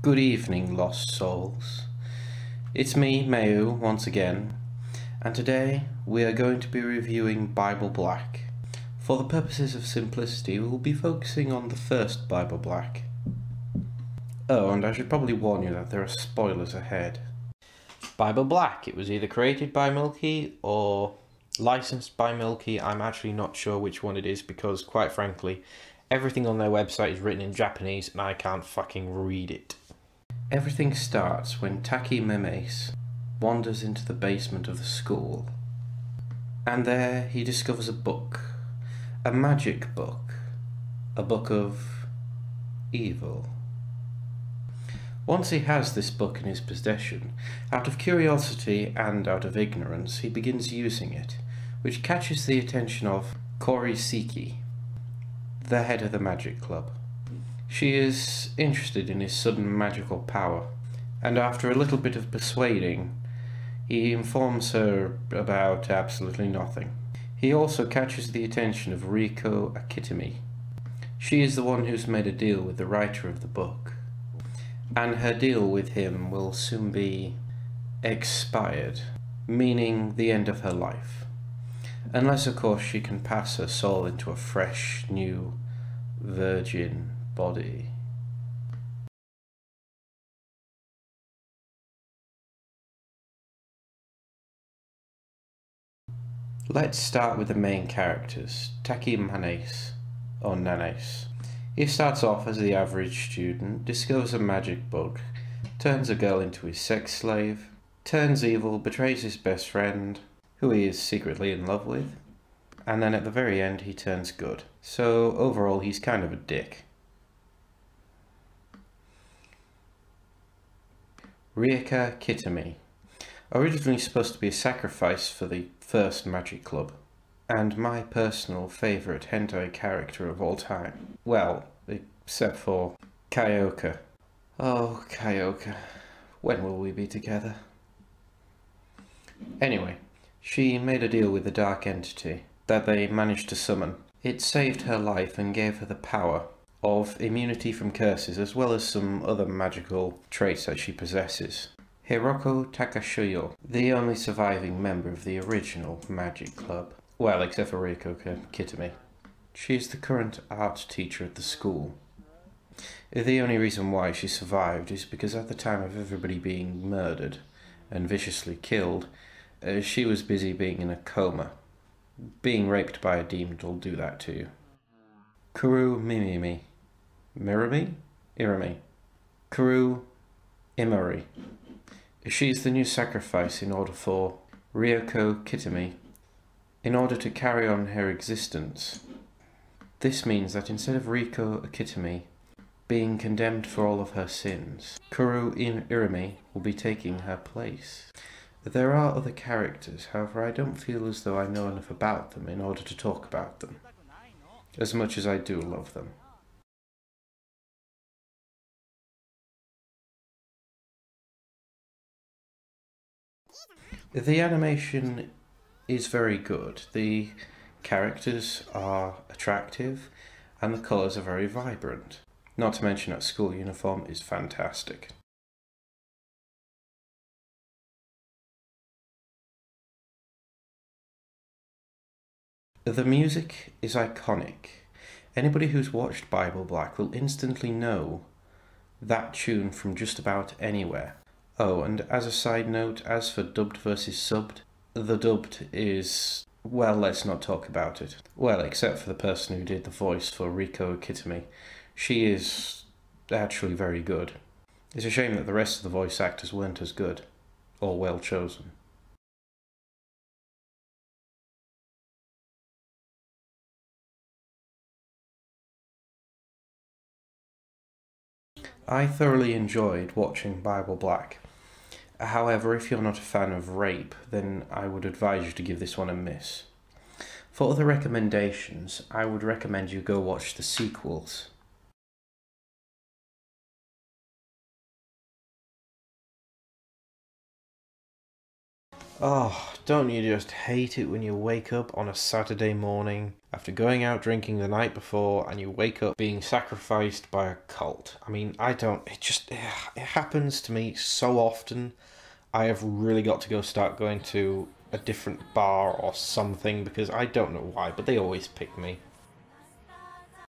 Good evening, lost souls. It's me, Maou, once again, and today we are going to be reviewing Bible Black. For the purposes of simplicity, we will be focusing on the first Bible Black. Oh, and I should probably warn you that there are spoilers ahead. Bible Black, it was either created by Milky or licensed by Milky. I'm actually not sure which one it is because, quite frankly, everything on their website is written in Japanese and I can't fucking read it. Everything starts when Taki Memes wanders into the basement of the school, and there he discovers a book, a magic book, a book of evil. Once he has this book in his possession, out of curiosity and out of ignorance, he begins using it, which catches the attention of Korisiki, the head of the magic club. She is interested in his sudden magical power, and after a little bit of persuading, he informs her about absolutely nothing. He also catches the attention of Riko Akitami. She is the one who's made a deal with the writer of the book, and her deal with him will soon be expired, meaning the end of her life. Unless, of course, she can pass her soul into a fresh, new, virgin body. Let's start with the main characters, Taki Manes, or Nanes. He starts off as the average student, discovers a magic book, turns a girl into his sex slave, turns evil, betrays his best friend, who he is secretly in love with, and then at the very end he turns good. So overall he's kind of a dick. Ryuka Kitami, originally supposed to be a sacrifice for the first magic club, and my personal favourite hentai character of all time. Well, except for Kyoka. Oh, Kyoka, when will we be together? Anyway, she made a deal with the dark entity that they managed to summon. It saved her life and gave her the power of immunity from curses, as well as some other magical traits that she possesses. Hiroko Takashuyo, the only surviving member of the original magic club. Well, except for Riko Kitami. She is the current art teacher at the school. The only reason why she survived is because at the time of everybody being murdered and viciously killed, she was busy being in a coma. Being raped by a demon will do that to you. Kuru Mimimi. Mirami? Irami. Kuru Imari. She's the new sacrifice in order for Ryoko Kitami, in order to carry on her existence. This means that instead of Riko Akitami being condemned for all of her sins, Kuru Irami will be taking her place. There are other characters, however I don't feel as though I know enough about them in order to talk about them, as much as I do love them. The animation is very good. The characters are attractive and the colours are very vibrant. Not to mention that school uniform is fantastic. The music is iconic. Anybody who's watched Bible Black will instantly know that tune from just about anywhere. Oh, and as a side note, as for dubbed versus subbed, the dubbed is, well, let's not talk about it. Well, except for the person who did the voice for Riko Kitami. She is actually very good. It's a shame that the rest of the voice actors weren't as good, or well chosen. I thoroughly enjoyed watching Bible Black. However, if you're not a fan of rape, then I would advise you to give this one a miss. For other recommendations, I would recommend you go watch the sequels. Oh, don't you just hate it when you wake up on a Saturday morning after going out drinking the night before, and you wake up being sacrificed by a cult. I mean, it happens to me so often. I have really got to start going to a different bar or something, because I don't know why, but they always pick me.